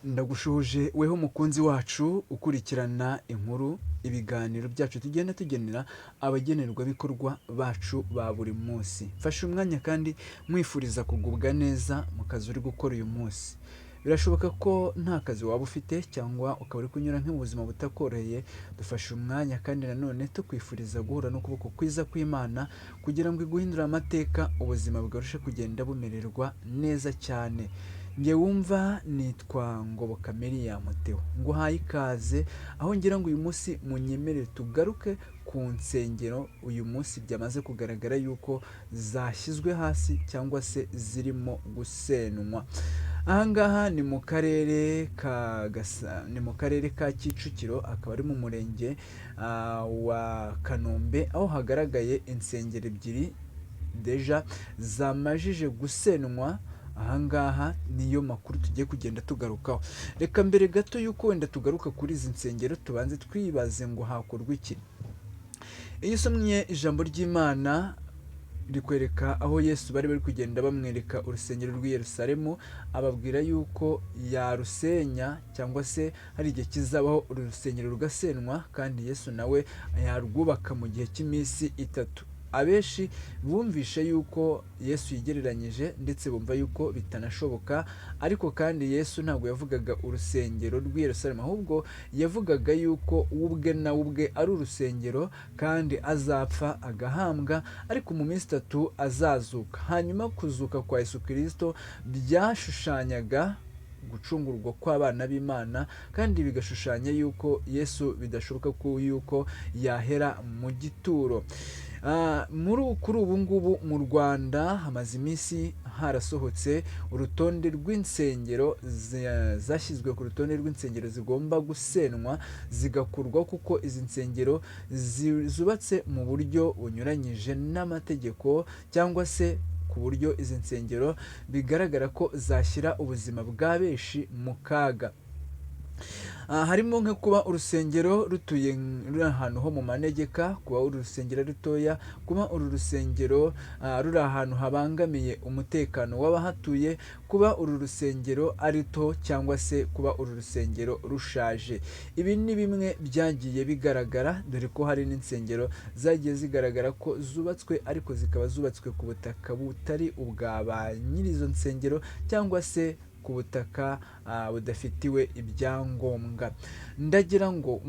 Ndagushuje weho mukunzi wacu ukurikirana inkuru ibiganiro byacu tugenda tugenera abagenerwabikorwa bacu ba buri munsi. Mfashe umwanya kandi mwifuriza kugubwa neza mu kazi uri gukora uyu munsi. Birashoboka ko nta kazi waba ufite cyangwa ukaba uri kunyura nk'ubuzima butakoroheye, dufashe umwanya kandi nanone tukwifuriza guhura n'ukuboko kwiza kw'Imana kugira ngo iguhindure amateka, ubuzima bwarushe kugenda bumererwa neza cyane. Njye wumva nitwa Ngoboka Meriam Theo, nguhaye ikaze aho ngira ngo uyu munsi munyemerere tugaruke ku nsengero uyu munsi byamaze kugaragara yuko zashyizwe hasi cyangwa se zirimo gusenywa. Ahangaha ni mu karere ka Kicukiro, akaba ari mu murenge wa Kanombe, aho hagaragaye insengero ebyiri deja zamajije gusenywa. Ahangaha niyo makuru tugiye kugenda tugarukaho. Reka mbere gato yuko wenda tugaruka kuri izi nsengero tubanze twibaze ngo hakorwa iki. Iyo usomye ijambo ry'Imana rikwereka aho Yesu bari kugenda bamwereka urusengero rw'i Yerusalemu, ababwira yuko yarusenya cyangwa se hari igihe kizabaho uru rusengero rugasenywa kandi Yesu nawe yarwubaka mu gihe cy'iminsi 3. Abenshi bumvishe yuko Yesu yigereranyije ndetse bumva yuko bitanashoboka, ariko kandi Yesu ntabwo yavugaga urusengero rw'i Yerusalemu, ahubwo yavugaga yuko ubwe na ubwe ari urusengero kandi azapfa agahambwa, ariko mu minsi 3 azazuka. Hanyuma kuzuka kwa Yesu Kristo byashushanyaga gucungurwa kw'abana b'Imana kandi bigashushanya yuko Yesu bidashoboka ko yuko yahera mu gituro. Kuri ubu ngubu mu Rwanda hamaze iminsi harasohotse urutonde rw'insengero zashyizwe ku rutonde rw'insengero zigomba gusenywa zigakurwa, kuko izi nsengero zubatse mu buryo bunyuranyije n'amategeko cyangwa se ku buryo izi nsengero bigaragara ko zashyira ubuzima bwa benshi mu kaga. Harimo nko kuba urusengero ruri ahantu ho mu manegeka, kuba uru rusengero rutoya, kuba uru rusengero ruri ahantu habangamiye umutekano w'abahatuye, kuba uru rusengero ari ruto cyangwa se kuba uru rusengero rushaje. Ibi ni bimwe byagiye bigaragara, dore ko hari n'insengero zagiye zigaragara ko zubatswe ariko zikaba zubatswe ku butaka butari ubwa ba nyir'izo nsengero cyangwa se ku butaka budafitiwe ibyangombwa. Ndagira ngo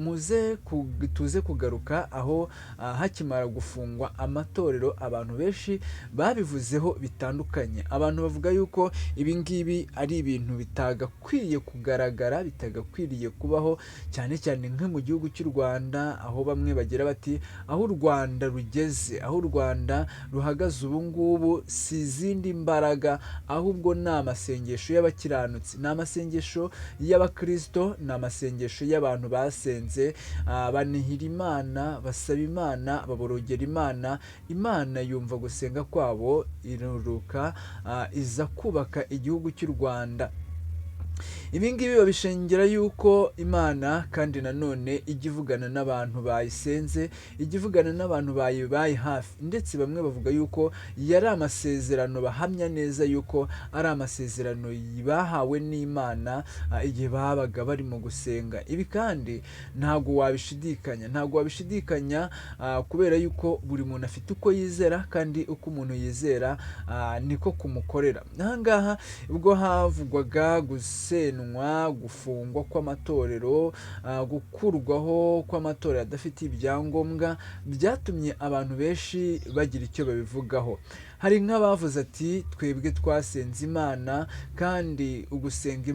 tuze kugaruka aho hakimara gufungwa amatorero abantu benshi babivuzeho bitandukanye. Abantu bavuga yuko ibi ngibi ari ibintu bitagakwiye kugaragara, bitagakwiriye kubaho, cyane cyane nko mu gihugu cy'u Rwanda, aho bamwe bagira bati aho u Rwanda rugeze, aho u Rwanda ruhagaze ubu ngubu si izindi mbaraga, ahubwo ni amasengesho y'abakiranutsi, ni amasengesho y'abakristo, ni amasengesho y'abantu basenze, banihira Imana, basaba Imana, baborogera Imana. Imana yumva gusenga kwabo, iruruka iza kubaka igihugu cy'u Rwanda. Ibi ngibi babishingira yuko Imana kandi nanone ijya ivugana n'abantu bayisenze, ijya ivugana n'abantu bayibaye hafi, ndetse bamwe bavuga yuko yari amasezerano bahamya neza yuko ari amasezerano bahawe n'Imana igihe babaga barimo gusenga. Ibi kandi ntabwo wabishidikanya, kubera yuko buri muntu afite uko yizera kandi uko umuntu yizera niko kumukorera. Ahangaha ubwo havugwaga gusenwa, gufungwa kw'amatorero, gukurwaho kw'amatorero adafite ibyangombwa, byatumye abantu benshi bagira icyo babivugaho. Hari nk'abavuze ati twebwe twasenze Imana kandi ugusenga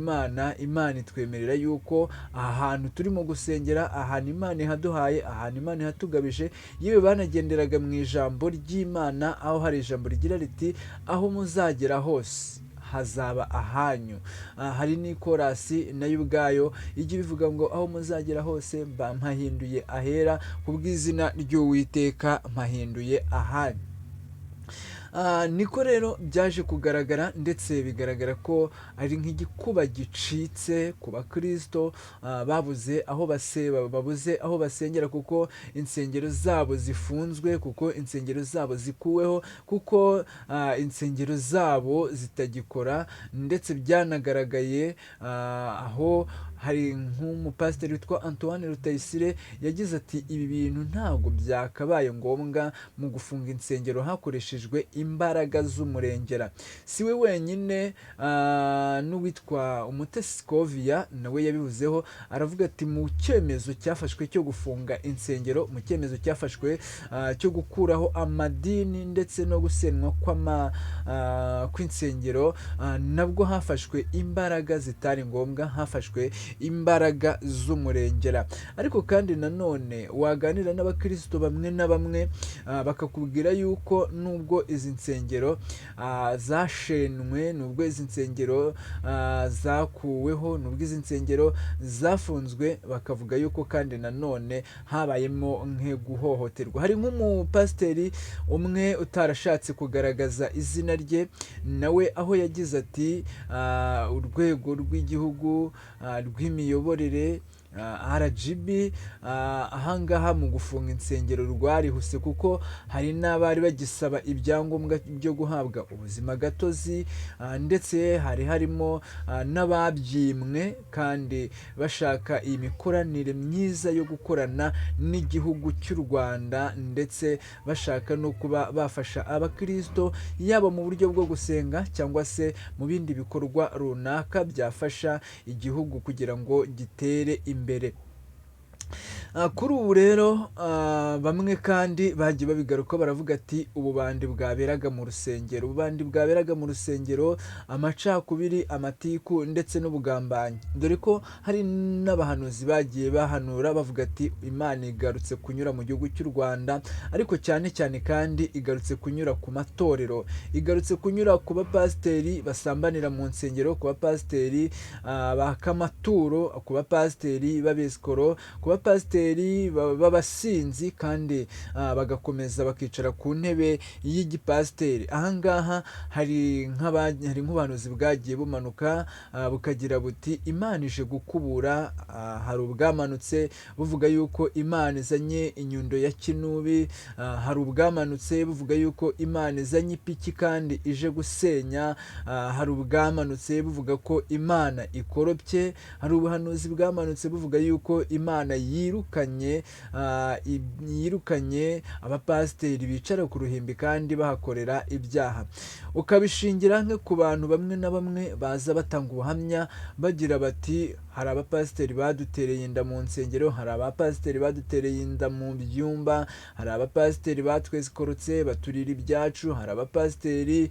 Imana itwemerera yuko aha hantu turimo gusengera, ahantu Imana ihaduhaye, ahantu Imana ihatugabije. Yewe banagenderaga mu ijambo ry'Imana, aho hari ijambo rigira riti aho muzagera hose hazaba ahanyu. Hari n'ikorasi nayo ubwayo ijya bivuga ngo aho muzagera hose mpahinduye ahera, kubw'izina ry'Uwiteka mpahinduye ahanyu. niko rero byaje kugaragara, ndetse bigaragara ko ari nk'igikuba gicitse ku bakristo babuze aho basengera, kuko insengero zabo zifunzwe, kuko insengero zabo zikuweho, kuko insengero zabo zitagikora. Ndetse byanagaragaye aho hari nk'umupasiteri witwa Antoine Rutayisire yagize ati ibi bintu ntabwo byakabaye ngombwa mu gufunga insengero hakoreshejwe imbaraga z'umurengera. Si we wenyine, n'uwitwa Umutesi Scovia nawe yabivuzeho, aravuga ati mu cyemezo cyafashwe cyo gufunga insengero, mu cyemezo cyafashwe cyo gukuraho amadini ndetse no gusenwa kw'insengero, nabwo hafashwe imbaraga zitari ngombwa, hafashwe imbaraga z'umurengera. Ariko kandi nanone waganira n'abakristo bamwe na bamwe bakakubwira yuko nubwo izi nsengero zashenwe, nubwo izi nsengero zakuweho, nubwo izi nsengero zafunzwe, bakavuga yuko kandi nanone habayemo guhohoterwa. Hari nk'umupasiteri umwe utarashatse kugaragaza izina rye, nawe aho yagize ati urwego rw'igihugu rw'imiyoborere RGB ahangaha mu gufunga insengero rwarihuse, kuko hari n'abari bagisaba ibyangombwa byo guhabwa ubuzima gatozi, ndetse hari harimo n'ababyimwe kandi bashaka iyi mikoranire myiza yo gukorana n'igihugu cy'u Rwanda, ndetse bashaka no kuba bafasha abakristo yaba mu buryo bwo gusenga cyangwa se mu bindi bikorwa runaka byafasha igihugu kugira ngo gitere imbere. Kuri ubu rero bamwe kandi bagiye babigaruka, baravuga ati ububandi bwaberaga mu rusengero, ububandi bwaberaga mu rusengero, amacakubiri, amatiku ndetse n'ubugambanyi, dore ko hari n'abahanuzi bagiye bahanura bavuga ati Imana igarutse kunyura mu gihugu cy'u Rwanda, ariko cyane cyane kandi igarutse kunyura ku matorero, igarutse kunyura ku bapasiteri basambanira mu nsengero, ku bapasiteri baka amaturo, ku bapasiteri b'abesikoro, ku bapasiteri b'abasinzi, kandi bagakomeza bakicara ku ntebe y'igipasiteri. Ahangaha hari nk'ubuhanuzi bwagiye bumanuka bukagira buti Imana ije gukubura. Hari ubwamanutse buvuga yuko Imana izanye inyundo ya kinubi, hari ubwamanutse buvuga yuko Imana izanye ipiki kandi ije gusenya, hari ubwamanutse buvuga ko Imana ikoropye, hari ubuhanuzi bwamanutse buvuga yuko Imana yirukanye abapasiteri bicara ku ruhimbi kandi bahakorera ibyaha. Ukabishingira nke ku bantu bamwe na bamwe baza batanga ubuhamya bagira bati hari abapasiteri badutereye inda mu nsengero, hari abapasiteri badutereye inda mu byumba, hari abapasiteri batwezikorotse baturira ibyacu, hari abapasiteri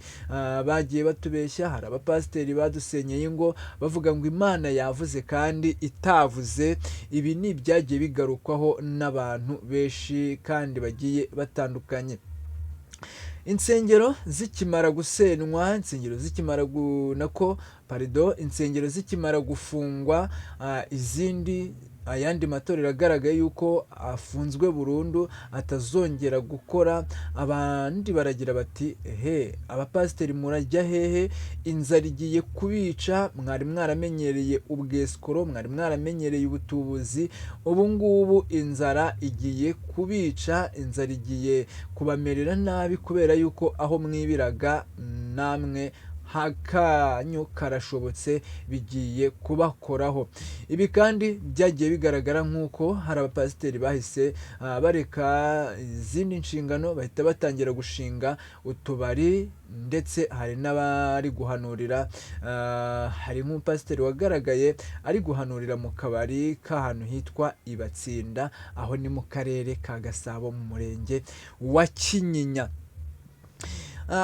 bagiye batubeshya, hari abapasiteri badusenyeye ingo, bavuga ngo Imana yavuze kandi itavuze. Ibi ni ibyagiye bigarukwaho n'abantu benshi kandi bagiye batandukanye. Insengero zikimara gusenwa, insengero zikimara gufungwa, ayandi matorero agaragaye yuko afunzwe burundu atazongera gukora, abandi baragira bati abapasiteri murajya hehe? Inzara igiye kubica, mwari mwaramenyereye ubwesikoro, mwari mwaramenyereye ubutubuzi, ubu ngubu inzara igiye kubica, inzara igiye kubamerera nabi, kubera yuko aho mwibiraga namwe hakanyu karashobotse bigiye kubakoraho. Ibi kandi byagiye bigaragara nk'uko hari abapasiteri bahise bareka izindi nshingano, bahita batangira gushinga utubari, ndetse hari n'abari guhanurira. Hari nk'umupasiteri wagaragaye ari guhanurira mu kabari k'ahantu hitwa Ibatsinda, aho ni mu karere ka Gasabo mu murenge wa Kinyinya.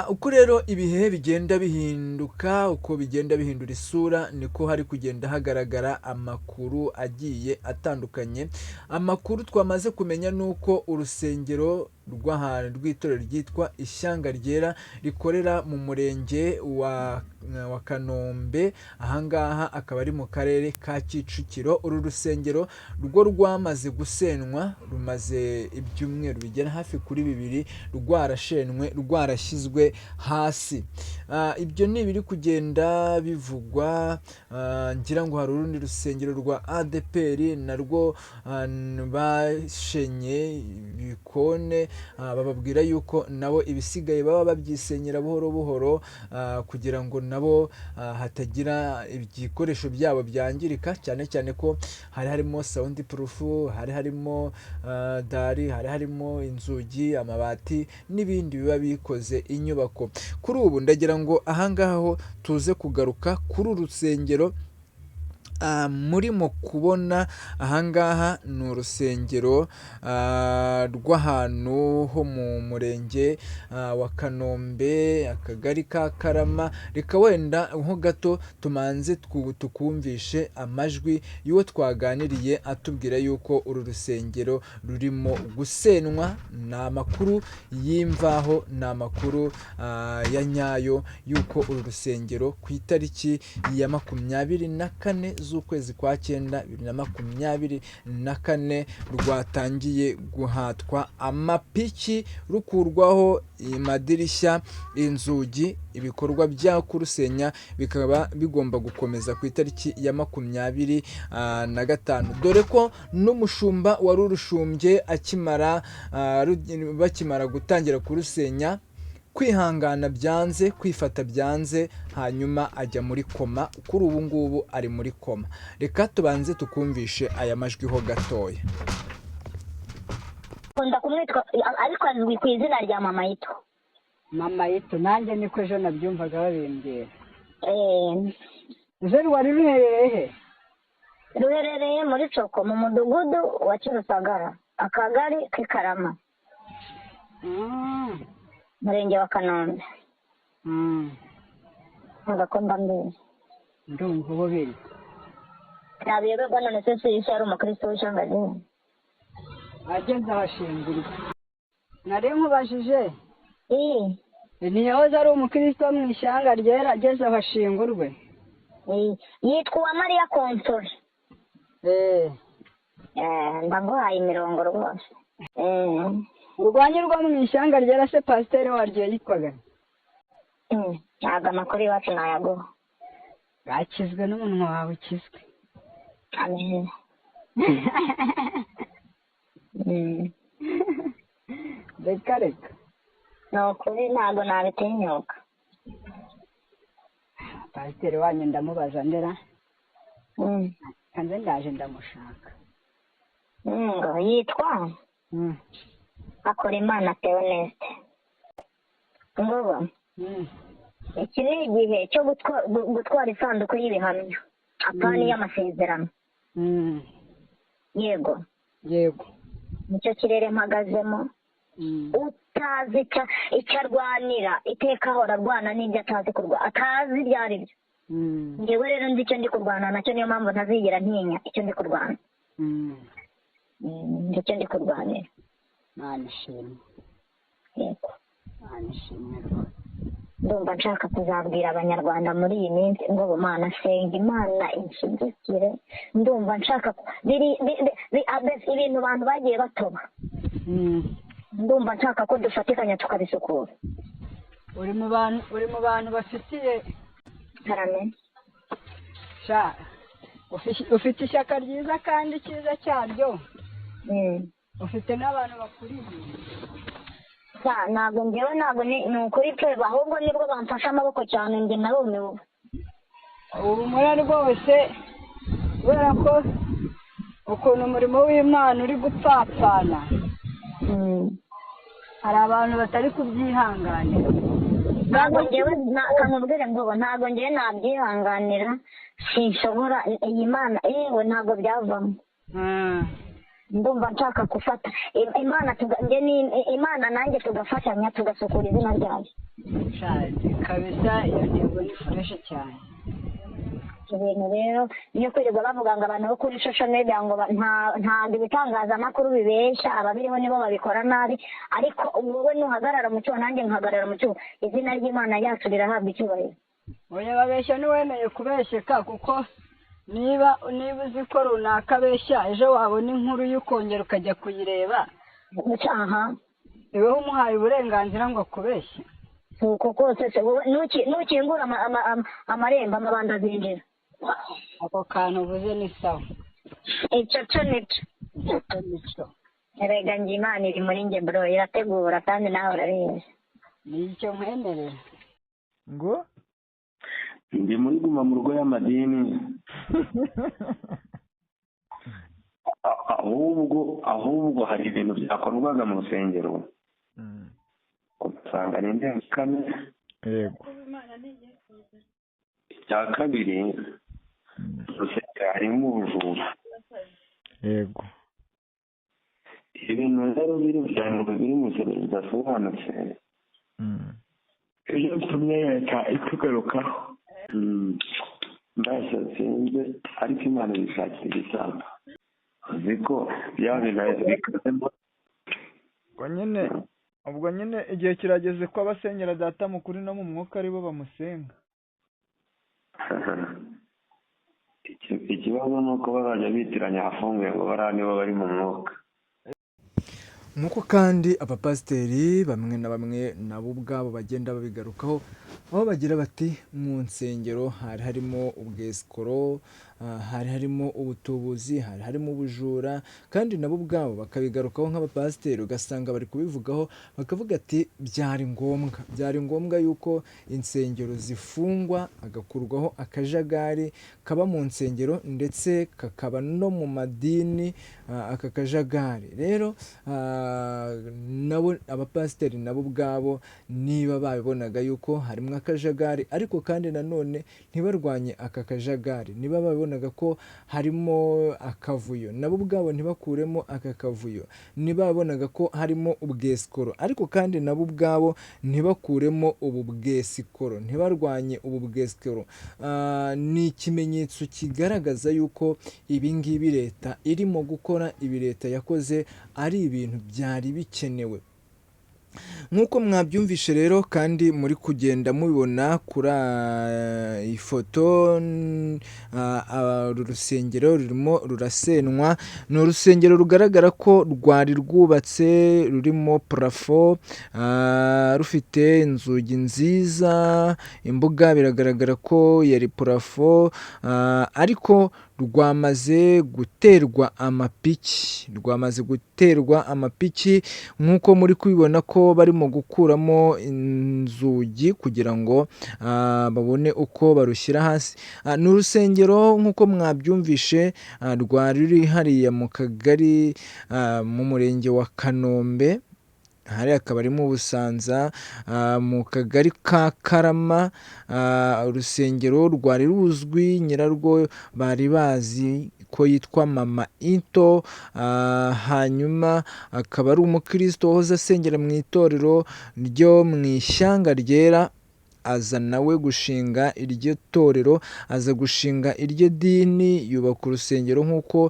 Uko rero ibihe bigenda bihinduka, uko bigenda bihindura isura, niko hari kugenda hagaragara amakuru agiye atandukanye. Amakuru twamaze kumenya nuko urusengero rw'itorero ryitwa Ishyanga Ryera rikorera mu murenge wa Kanombe, ahangaha akaba ari mu karere ka Kicukiro. Uru rusengero rwo rwamaze gusenwa, rumaze ibyumweru bigera hafi kuri 2 rwarashenwe, rwarashyizwe hasi. Ibyo ni ibiri kugenda bivugwa. Ngira ngo hari urundi rusengero rwa ADPR narwo bashenye ibikone, bababwira yuko nabo ibisigaye baba babyisenyera buhoro buhoro kugira ngo nabo hatagira ibikoresho byabo byangirika, cyane cyane ko hari harimo sound proof, hari harimo dari, hari harimo inzugi, amabati n'ibindi biba bikoze inyubako. Kuri ubu ndagira ngo ahangaha ho tuze kugaruka kuri urusengero murimo kubona ahangaha. Ni urusengero rw'ahantu ho mu murenge wa Kanombe, akagari ka Karama. Reka wenda nko gato tumanze tukumvishe amajwi y'uwo twaganiriye atubwira yuko uru rusengero rurimo gusenwa. Ni amakuru y'imvaho, ni amakuru ya nyayo yuko uru rusengero ku itariki ya 24 z'ukwezi kwa 9 2024 rwatangiye guhatwa amapiki, rukurwaho amadirishya, inzugi. Ibikorwa bya kurusenya bikaba bigomba gukomeza ku itariki ya 25, dore ko n'umushumba wari urushumbye bakimara gutangira kurusenya, kwihangana byanze, kwifata byanze, hanyuma ajya muri koma. Kuri ubu ngubu ari muri koma. Reka tubanze tukumvishe aya majwi ho gatoya. Kunda kumwitwa ariko azwi ku izina rya Mama Yito. Mama Yito nanjye niko ejo nabyumvaga babimbwira. Ejo wari ruherereye he? Ruherereye muri Coko mu mudugudu wa Kirusagara, akagari k'Ikarama, murenge wa Kanombe. Ndakunda mbere. Ndumva ubu biri. Nabiyoberwa none se si ari umukristo w'Ishyanga Ryera. Ageze ahashingurwa. Nari nkubajije. Niyoza ari umukristo mu Ishyanga Ryera ageze ahashingurwe. Yitwa Uwamariya Konsole. Ndaguhaye imirongo rwose. Urwanyirwa mu Ishyanga Ryera se pasiteri waryo yitwaga? Ntabwo amakuru iwacu nayaguha. Bakizwe n'umunwa wawe ukizwe. Amen. Reka reka. Ni ukuri ntabwo nabitinyuka. Pasiteri wanyu ndamubaza ndera. Kanze ndaje ndamushaka. Ngo yitwa Akorimana Theoneste. Ngoba iki ni igihe cyo gutwara isanduku y'ibihamya, apani y'amasezerano. Yego nicyo kirere mpagazemo. Utazi icyo arwanira, iteka ahora arwana n'ibyo atazi kurwana, atazi ibyo ari byo. Njyewe rero nzi icyo ndi kurwana nacyo, niyo mpamvu ntazigera ntinya icyo ndi kurwana. Icyo ndi kurwanira. Mana ishimwe. Yego. Mana ishimwe rwose. Ndumva nshaka kuzabwira abanyarwanda muri iyi minsi ngo Mana senga Imana inshyigikire. Ndumva nshaka ibintu abantu bagiye batoba. Ndumva nshaka ko dufatikanya tukabisukura. Uri mu bantu bafitiye Amen. Ufite ishyaka ryiza kandi cyiza cyaryo. Ufite n'abantu bakuriye. Ntabwo ni ukuri pe, ahubwo nibwo bamfashe amaboko cyane, njye narumiwe. Ubu muri rwose kubera ko ukuntu umurimo w'Imana uri gupfapfana, hari abantu batari kubyihanganira. Ntabwo njyewe kamubwire ngo ntabwo njyewe nabyihanganira, sinshobora. Iyi Mana yewe ntabwo byavamo. Ndumva nshaka gufata Imana nanjye tugafatanya tugasukura izina ryayo. Kabisa iyo ntego ni fureshi cyane. ibintu rero niyo kwirirwa bavuga ngo abantu bo kuri social media ngo ntabwo ibitangazamakuru bibeshya, ababiriho nibo babikora nabi, ariko wowe nuhagarara mu cyo nanjye nkahagarara mu cyo, izina ry'Imana yacu rirahabwa icyubahiro. oya babeshya ntiwemeye kubeshyeka, kuko niba uzi ko runaka abeshya, ejo wabona inkuru y'ukongera ukajya kuyireba, aha niweho umuhaye uburenganzira ngo akubeshye. uko kose se wowe nukingura amarembo amabanda azinjira. Ako kantu uvuze ni sawa. Icyo cyo Nicyo erega njye Imana iri muri njye bro, irategura kandi nawe urabizi. nicyo nkwemerera. ngo ndi muri guma mu rugo y'amadini. ahubwo hari ibintu byakorwaga mu rusengero usanga ni indengakamere. yego. icya kabiri, urusengero harimo ubujura. yego. ibintu rero biri mu rusengero bidasobanutse, ibyo bitumye leta itugarukaho. mbese sinzi, ariko Imana yishakira igisamba. uzi ko byaba bikazemo. ubwo nyine igihe kirageze ko abasengera data mukuru no mu mwuka aribo bamusenga. ikibazo ni uko bazajya bitiranya ahafunguye ngo bariya nibo bari mu mwuka. nk'uko kandi abapasiteri bamwe na bamwe nabo ubwabo bagenda babigarukaho, aho bagira bati mu nsengero hari harimo ubwesikoro, hari harimo ubutubuzi, hari harimo ubujura, kandi nabo ubwabo bakabigarukaho nk'abapasiteri, ugasanga bari kubivugaho bakavuga ati byari ngombwa yuko insengero zifungwa, hagakurwaho akajagari kaba mu nsengero ndetse kakaba no mu madini. aka kajagari rero nabo abapasiteri nabo ubwabo niba babibonaga yuko harimo akajagari, ariko kandi nanone ntibarwanye aka kajagari, niba babibonaga ko harimo akavuyo nabo ubwabo ntibakuremo aka kavuyo, niba babonaga ko harimo ubwesikoro ariko kandi nabo ubwabo ntibakuremo ubu bwesikoro, ntibarwanye ubu bwesikoro. ni ikimenyetso kigaragaza yuko ibi ngibi leta irimo gukora, ibi leta yakoze ari ibintu byari bikenewe. nk'uko mwabyumvishe rero kandi muri kugenda mubibona kuri iyi foto, uru rusengero rurimo rurasenwa. ni urusengero rugaragara ko rwari rwubatse rurimo parafo, rufite inzugi nziza, imbuga biragaragara ko yari parafo, ariko rwamaze guterwa amapiki nk'uko muri kubibona ko barimo gukuramo inzugi kugira ngo babone uko barushyira hasi. ni urusengero nk'uko mwabyumvishe rwari ruri hariya mu kagari, mu murenge wa Kanombe, hariya akaba ari mu Busanza, mu kagari ka Karama. urusengero rwari ruzwi, nyirarwo bari bazi ko yitwa Mama Into, hanyuma akaba ari umukristo wahoze asengera mu itorero ryo mu Ishyanga Ryera, aza nawe gushinga iryo torero, aza gushinga iryo dini, yubaka urusengero nk'uko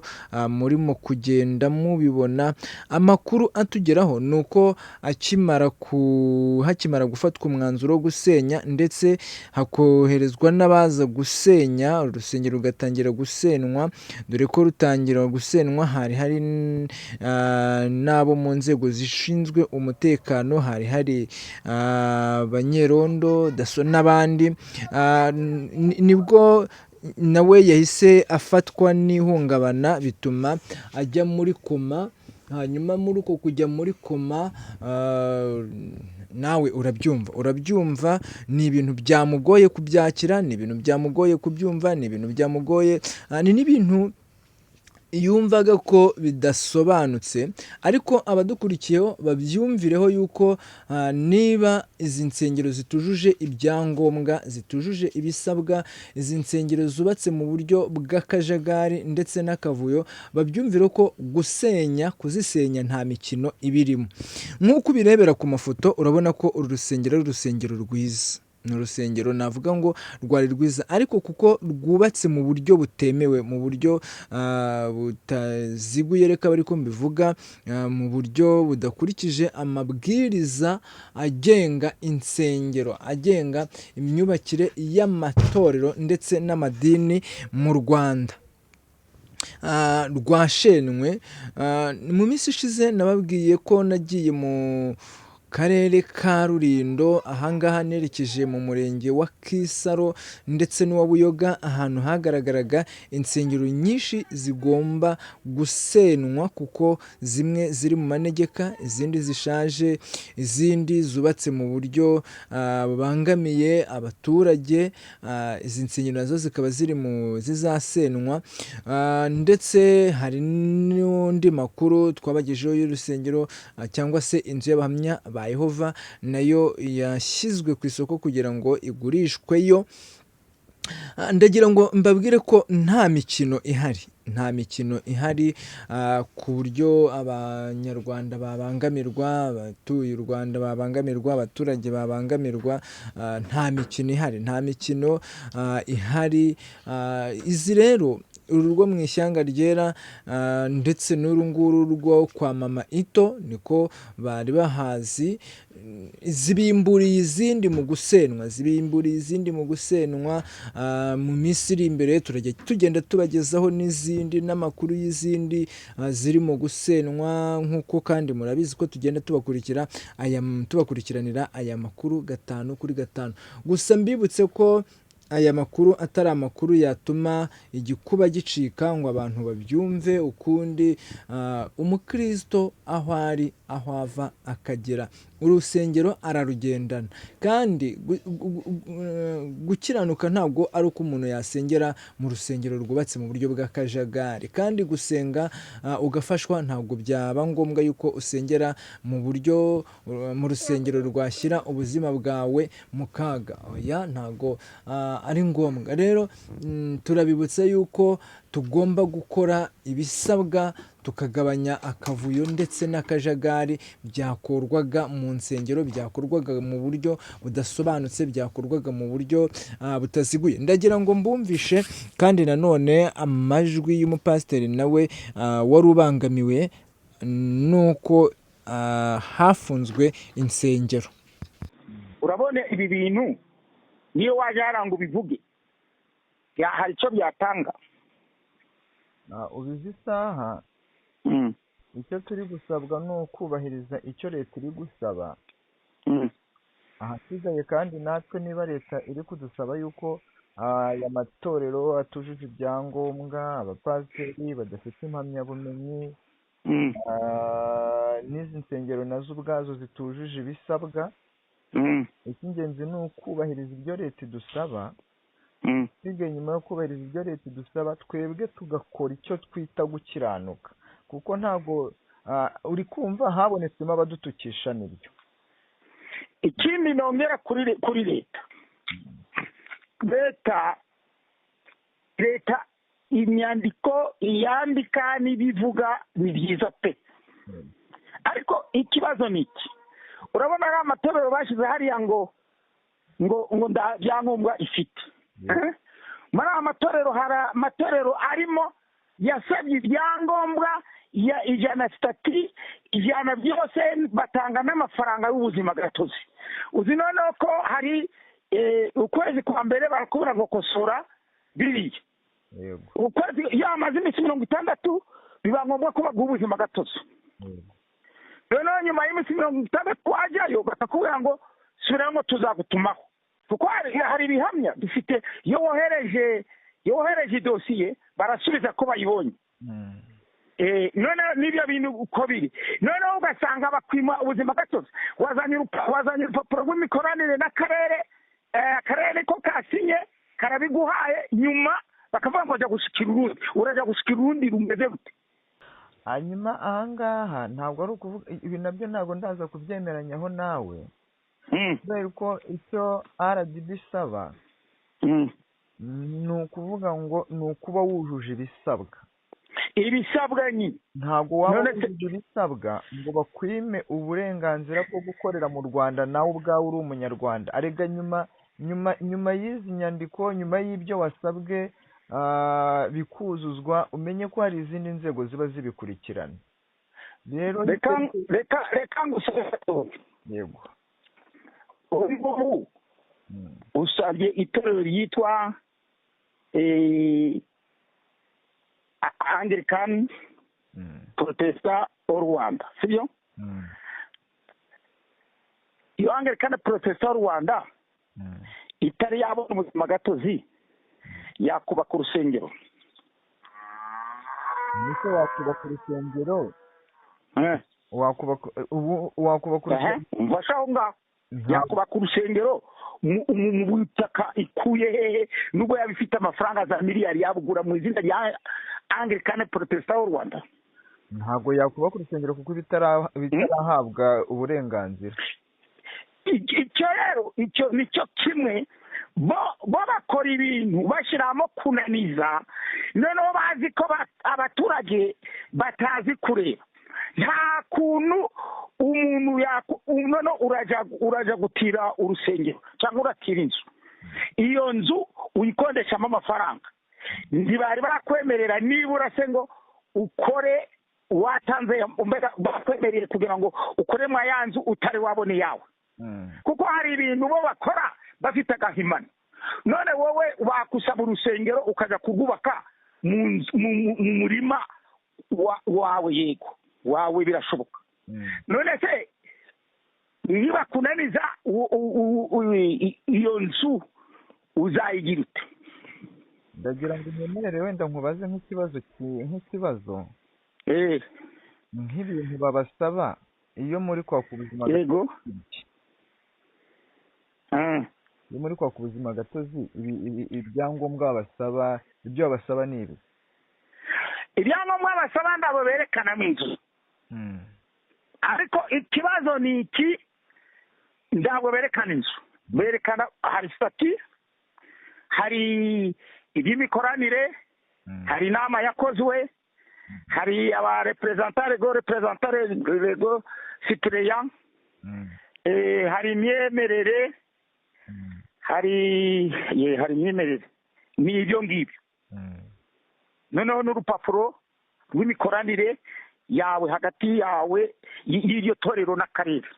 murimo kugenda mubibona. amakuru atugeraho ni uko hakimara gufatwa umwanzuro wo gusenya ndetse hakoherezwa n'abaza gusenya, urusengero rugatangira gusenwa, dore ko rutangira gusenwa hari n'abo mu nzego zishinzwe umutekano, hari abanyerondo n'abandi. nibwo nawe yahise afatwa n'ihungabana bituma ajya muri koma, hanyuma muri uko kujya muri koma nawe urabyumva ni ibintu byamugoye kubyakira, ni ibintu byamugoye kubyumva, ni ibintu byamugoye, ni n'ibintu yumvaga ko bidasobanutse. ariko abadukurikiyeho babyumvireho yuko niba izi nsengero zitujuje ibyangombwa, zitujuje ibisabwa, izi nsengero zubatse mu buryo bw'akajagari ndetse n'akavuyo, babyumvire ko kuzisenya nta mikino ibirimo. nk'uko ubirebera ku mafoto urabona ko uru rusengero ari urusengero rwiza, ni urusengero navuga ngo rwari rwiza, ariko kuko rwubatse mu buryo butemewe, mu buryo butaziguye, reka bari ko mbivuga, mu buryo budakurikije amabwiriza agenga insengero, agenga imyubakire y'amatorero ndetse n'amadini mu Rwanda. Rwashenwe. Mu minsi ishize nababwiye ko nagiye mu karere ka Rulindo, ahangaha nerekeje mu murenge wa Kisaro ndetse n'uwa Buyoga, ahantu hagaragaraga insengero nyinshi zigomba gusenwa kuko zimwe ziri mu manegeka, izindi zishaje, izindi zubatse mu buryo bubangamiye abaturage. Izi nsengero nazo zikaba ziri mu zizasenwa, ndetse hari n'undi makuru twabagejeho y'urusengero cyangwa se inzu y'abahamya ba Yehova, nayo yashyizwe ku isoko kugira ngo igurishweyo. Ndagira ngo mbabwire ko nta mikino ihari, ku buryo abanyarwanda babangamirwa, abatuye u Rwanda babangamirwa, abaturage babangamirwa. Nta mikino ihari. Izi rero, uru rwo mu ishyanga ryera ndetse n'uru nguru rwo kwa Mama Ito, niko bari bahazi, zibimburiye izindi mu gusenwa. Mu minsi iri imbere turajya tugenda tubagezaho n'izindi n'amakuru y'izindi ziri mu gusenwa, nk'uko kandi murabizi ko tugenda tubakurikiranira aya makuru 5 kuri 5. Gusa mbibutse ko aya makuru atari amakuru yatuma igikuba gicika ngo abantu babyumve ukundi. Umukristo aho ari, aho ava akagera, urusengero ararugendana, kandi gukiranuka ntabwo ari uko umuntu yasengera mu rusengero rwubatse mu buryo bw'akajagari, kandi gusenga ugafashwa ntabwo byaba ngombwa yuko usengera mu rusengero rwashyira ubuzima bwawe mu kaga. Oya, ntabwo ari ngombwa. Rero turabibutsa yuko tugomba gukora ibisabwa, tukagabanya akavuyo ndetse n'akajagari byakorwaga mu nsengero, byakorwaga mu buryo budasobanutse, byakorwaga mu buryo butaziguye. Ndagira ngo mbumvishe kandi nanone amajwi y'umupasiteri nawe wari ubangamiwe nuko hafunzwe insengero. Urabona ibi bintu niyo waje haranga ubivuge, hari icyo byatanga. Ubizi isaha icyo turi gusabwa ni ukubahiriza icyo leta iri gusaba. Ahasigaye kandi natwe niba leta iri kudusaba yuko aya matorero atujuje ibyangombwa, abapasiteri badafite impamyabumenyi, n'izi nsengero nazo ubwazo zitujuje ibisabwa, icy'ingenzi ni ukubahiriza ibyo leta idusaba. Twiga nyuma yo kubahiriza ibyo leta idusaba, twebwe tugakora icyo twita gukiranuka, kuko ntabwo uri kumva habonetsemo abadutukisha n'ibyo. Ikindi nongera kuri leta imyandiko iyandika n'ibivuga ni byiza pe, ariko ikibazo ni iki. Urabona ari amatorero bashyize hariya ngo nda byangombwa ifite. Muri aya matorero hari amatorero arimo yasabye ibyangombwa, ijana sitati, ijana byose, batanga n'amafaranga y'ubuzima gatozi. Uzi noneho ko hari ukwezi kwa mbere barakubura ngo kosora biriya. Ukwezi iyo amaze iminsi 60 biba ngombwa ko baguha ubuzima gatozi. Noneho nyuma y'iminsi 60 wajyayo bakakubwira ngo subira ngo tuzagutumaho, kuko hari ibihamya dufite. Iyo wohereje dosiye barasubiza ko bayibonye. Noneho n'ibyo bintu uko biri, noneho ugasanga bakwima ubuzima gatozi. Wazanye urupapuro rw'imikoranire n'akarere, akarere ko kasinye karabiguhaye, nyuma bakavuga ngo urajya gushikira urundi rumeze gute. Hanyuma ahangaha ntabwo ari ukuvuga ibi nabyo, ntabwo ndaza kubyemeranyaho nawe, kubera ko icyo RDB isaba ni ukuvuga ngo ni ukuba wujuje ibisabwa. Ibisabwa nyine ntabwo waba wujuje ibisabwa ngo bakwime uburenganzira bwo gukorera mu Rwanda nawe ubwawe uri umunyarwanda. Arega nyuma nyuma y'izi nyandiko, nyuma y'ibyo wasabwe bikuzuzwa, umenye ko hari izindi nzego ziba zibikurikirana. Rero reka ngusabe yego, ubu usabye itorero ryitwa Anglican Protestant au Rwanda, sibyo? Iyo Anglican Protestant au Rwanda itari yabona ubuzima gatozi yakubaka urusengero. niko wakubaka urusengero, wakubaka urusengero, mfasha ngaho yakubaka urusengero mu butaka ikuye hehe, nubwo yabifite amafaranga za miliyari yabugura mu izina rya Anglican Protestant au Rwanda. ntabwo yakubaka urusengero kuko bitarahabwa uburenganzira. Icyo rero icyo nicyo kimwe, bo bakora ibintu bashyiramo kunaniza, noneho bazi ko abaturage batazi kureba. Nta kuntu umuntu uraja gutira urusengero cyangwa uratira inzu, iyo nzu uyikodeshamo amafaranga, ntibari bakwemerera nibura se ngo ukore watanze bakwemerere kugira ngo ukore mwa ya nzu utari wabone yawe, kuko hari ibintu bo bakora bafite agahimano. None wowe wakusaba urusengero ukaja kugubaka mu murima wawe, yego wawe birashoboka. None se niba kunaniza iyo nzu uzayigira ute? Ndagira ngo umenyere wenda nkubaze nk'ikibazo nk'ibintu babasaba iyo muri kwaka ubuzima gatozi. Yego. Iyo muri kwaka ubuzima gatozi, ibyangombwa babasaba, ibyo babasaba ni ibi. Ibyangombwa basaba ndabo berekanamo inzu, ariko ikibazo ni iki, ndabo berekana inzu, berekana hari stati, hari iby'imikoranire, hari inama yakozwe, hari aba representare go citoyen, hari imyemerere, hari imyemerere, ni ibyo ngibyo. Noneho n'urupapuro rw'imikoranire yawe hagati yawe y'iryo torero n'akarere,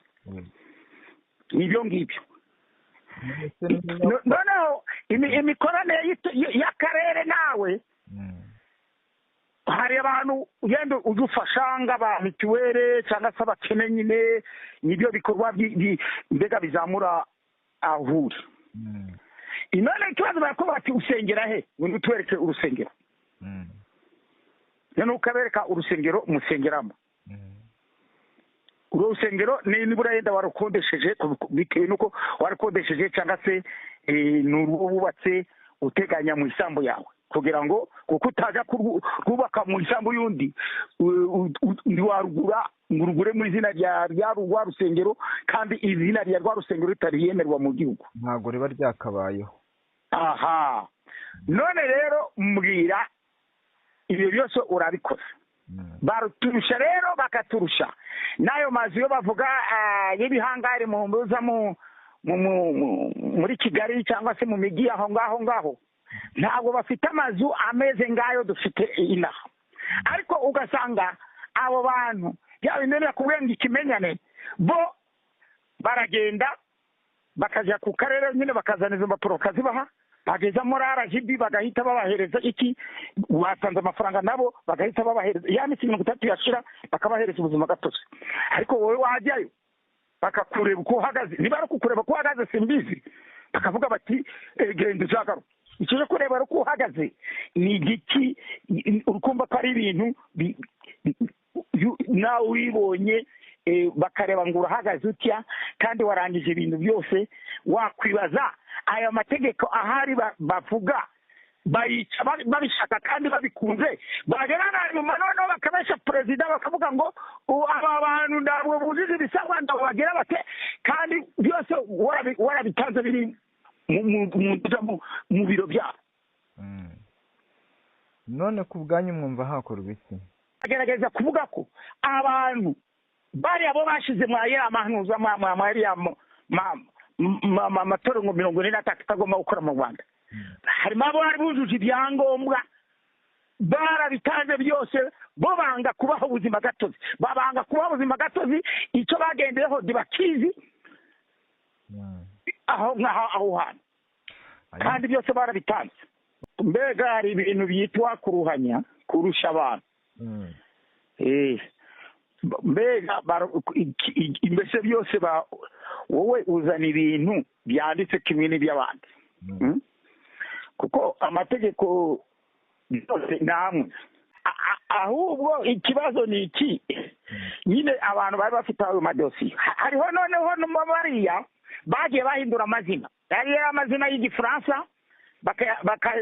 nibyo ngibyo. Noneho imikoranire y'akarere nawe, hari abantu ugenda udufasha ng'aba mituwere cyangwa se abakene, nyine nibyo bikorwa mbega bizamura ahuri. None ikibazo barakora bati usengera he, ngo tuwereke urusengero. None ukabereka urusengero musengeramo, urusengero nibura yenda warukodesheje bitewe nuko warukodesheje cyangwa se n'urugo wubatse uteganya mu isambu yawe, kugira ngo kuko utaja kubaka mu isambu y'undi ntiwarugura ngo urugure mu izina rya rwa rusengero, kandi izina rya rwa rusengero ritari yemerwa mu gihugu, ntabwo riba ryakabayeho. Aha, none rero mbwira ibyo byose urabikoze. Baruturusha rero bakaturusha n'ayo mazu yo bavuga y'ibihangare muri Kigali cyangwa se mu migi aho ngaho, ntabwo bafite amazu ameze ngayo dufite inaha. Ariko ugasanga abo bantu yaba indera kurenga ikimenyane, bo baragenda bakajya ku karere nyine bakazana izo mpapuro bakazibaha, bageza muri RGB bagahita babahereza iki, batanze amafaranga nabo bagahita babahereza ya minsi 30 yashira bakabahereza ubuzima gatozi. Ariko wowe wajyayo bakakureba uko uhagaze, niba ari kukureba uko uhagaze simbizi, bakavuga bati genda uzagaruka. Icyo kureba uko uhagaze ni igiki, urukumva ko ari ibintu nawe wibonye, bakareba ngo urahagaze utya kandi warangije ibintu byose. Wakwibaza aya mategeko ahari bavuga bayica babishaka kandi babikunze, bagera nyuma noneho bakabesha perezida bakavuga ngo aba bantu ntabwo bujuje ibisabwa ngo bagera bate, kandi byose warabitanze biri mu biro byabo. None ku bwanyu mwumva hakorwa iki? Agerageza kuvuga ko abantu bari abo bashize mwaya amahanuza mwariya amatorero 43 atagomba gukora mu Rwanda. Harimo abo bari bujuje ibyangombwa barabitanze byose, bo banga kubaho ubuzima gatozi, babanga kubaho ubuzima gatozi, icyo bagendeyeho dibakizi aho hantu, kandi byose barabitanze. Mbega hari ibintu byitwa kuruhanya, kurusha abantu. Mbega imbese byose wowe uzana ibintu byanditse kimwe n'iby'abandi, kuko amategeko byose namwe. Ahubwo ikibazo ni iki, nyine abantu bari bafite ayo madosiye. Hariho noneho bariya bagiye bahindura amazina, yari amazina y'Igifaransa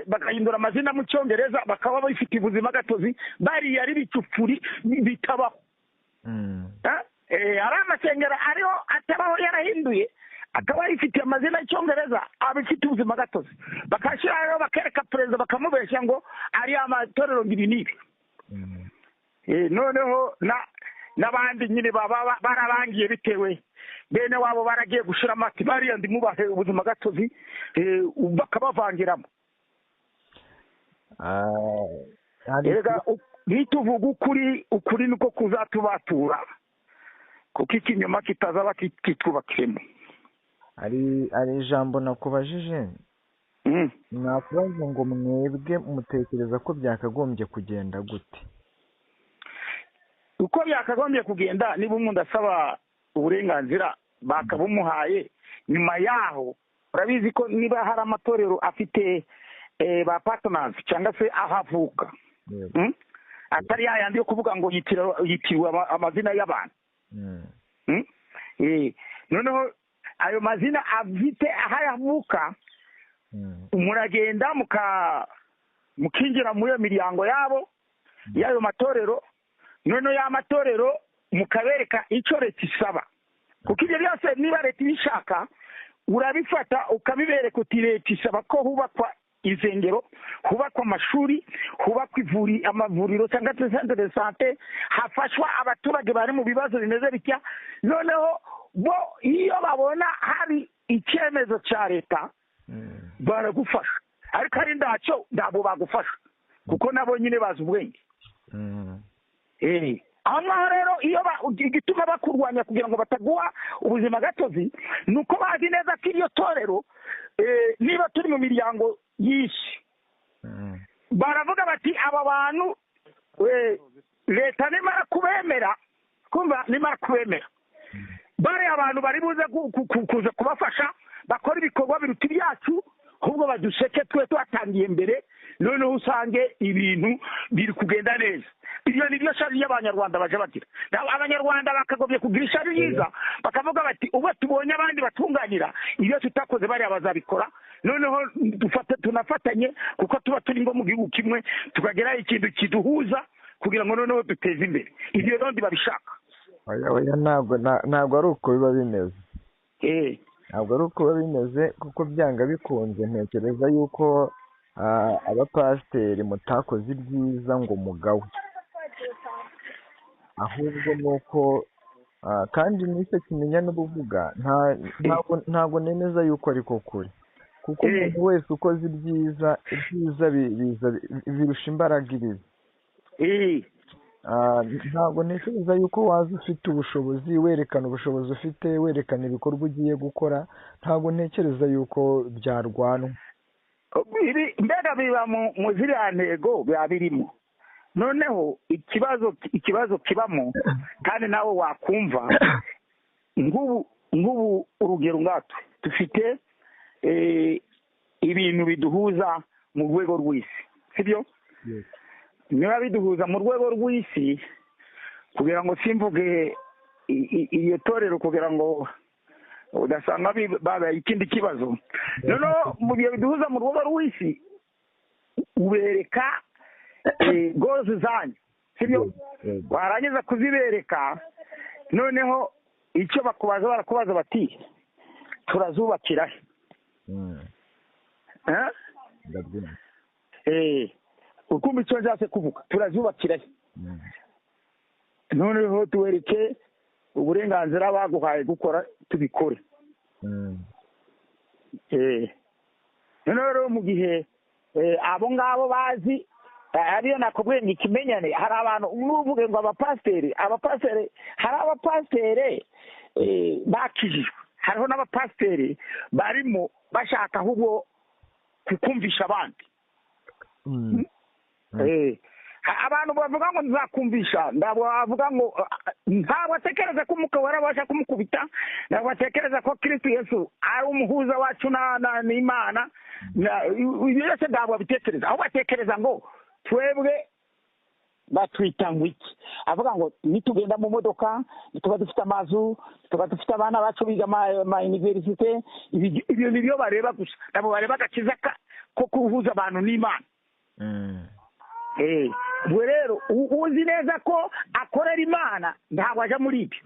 bakahindura amazina mu Cyongereza, bakaba bafite ubuzima gatozi, bariya ari bicupfuri bitabaho. Ari amasengero ariho atabaho yarahinduye, akaba yifitiye amazina y'Icyongereza, abifite ubuzima gatozi, bakashyiraho bakereka perezida bakamubeshya ngo ari amatorero n'ibi. Noneho n'abandi nyine baba barabangiye bitewe bene wabo baragiye gushira amati, bariya ndimubahe ubuzima gatozi, bakabavangiramo. Erega nituvuga ukuri niko kuzatubatura, kuko ikinyoma kitazaba kitwubakiremo. Ari ijambo nakubajije, nakubaza ngo mwebwe mutekereza ko byakagombye kugenda gute? Uko byakagombye kugenda, niba umuntu asaba uburenganzira bakabumuhaye, nyuma yaho urabizi ko niba hari amatorero afite ba partners cyangwa se ahavuka, atari yayandi yo kuvuga ngo yitiriwe amazina y'abantu. Noneho ayo mazina afite ahayavuka, muragenda mukinjira muri iyo miryango yabo y'ayo matorero, noneho ya matorero mukabereka icyo leta isaba, kuko ibyo byose niba leta ibishaka urabifata ukabibereka uti leta isaba ko hubakwa insengero, hubakwa amashuri, hubakwa amavuriro cyangwa se centre de santé, hafashwa abaturage bari mu bibazo bimeze bitya. Noneho bo iyo babona hari icyemezo cya leta baragufasha, ariko ari ndacyo ntabwo bagufasha, kuko nabo nyine bazi ubwenge. Aho ngaho rero iyo igituma bakurwanya kugira ngo bataguha ubuzima gatozi, ni uko bazi neza ko iryo torero niba turi mu miryango y'isi, baravuga bati aba bantu leta nimara kubemera, kumva nimara kubemera, bari abantu bari buze kuza kubafasha bakora ibikorwa biruta ibyacu, ahubwo baduseke twe twatangiye mbere, noneho usange ibintu biri kugenda neza. Ibyo ni byo shari y'Abanyarwanda baje bagira. Abanyarwanda bakagombye kugira ishari yiza, bakavuga bati ubwo tubonye abandi batunganira ibyo tutakoze bari abazabikora, noneho tunafatanye, kuko tuba turi ngo mu gihugu kimwe, tukagera ikintu kiduhuza kugira ngo noneho duteze imbere. Ibyo rero babishaka. Oya ntabwo ari uko biba bimeze. Ntabwo ari uko biba bimeze, kuko byanga bikunze ntekereza yuko abapasiteri mutakoze ibyiza ngo mugawe, ahubwo nuko kandi n'icyo kimenya n'ubuvuga ntabwo nemeza yuko ariko kuri, kuko umuntu wese ukoze ibyiza birusha imbaraga ibibi. Ntabwo ntekereza yuko waza ufite ubushobozi, werekana ubushobozi ufite, werekana ibikorwa ugiye gukora, ntabwo ntekereza yuko byarwanwa. Mbega biba mu ziriya ntego biba birimo. Noneho ikibazo kibamo, kandi nawe wakumva, ngubu urugero ngatwe dufite ibintu biduhuza mu rwego rw'isi, sibyo? Niba biduhuza mu rwego rw'isi, kugira ngo simvuge iyo torero kugira ngo udasanga babaye ikindi kibazo, noneho mu gihe biduhuza mu rwego rw'isi ubereka gozi zanyu, sibyo? Warangiza kuzibereka, noneho icyo barakubaza bati turazubakira he? Ukumva icyo nzase kuvuga, turazubakira he? Noneho tuwereke uburenganzira baguhaye gukora, tubikore. noneho rero mu gihe abo ngabo bazi ariyo nakubwiye ngo ikimenyane hari abantu n'uvuge ngo abapasiteri hari abapasiteri bakijijwe hariho n'abapasiteri barimo bashaka ahubwo kukumvisha abandi abantu bavuga ngo nzakumvisha ntabwo bavuga ngo ntabwo atekereza ko umwuka warabasha kumukubita ntabwo batekereza ko Kristo Yesu ari umuhuza wacu n'Imana ibyo byose ntabwo babitekereza aho batekereza ngo twebwe batwita ngo iki avuga ngo nitugenda mu modoka tuba dufite amazu tuba dufite abana bacu biga ama universite ibyo nibyo bareba gusa ntabwo bareba agakiza ko kuhuza abantu n'Imana rero uzi neza ko akorera Imana ntabwo aja muri ibyo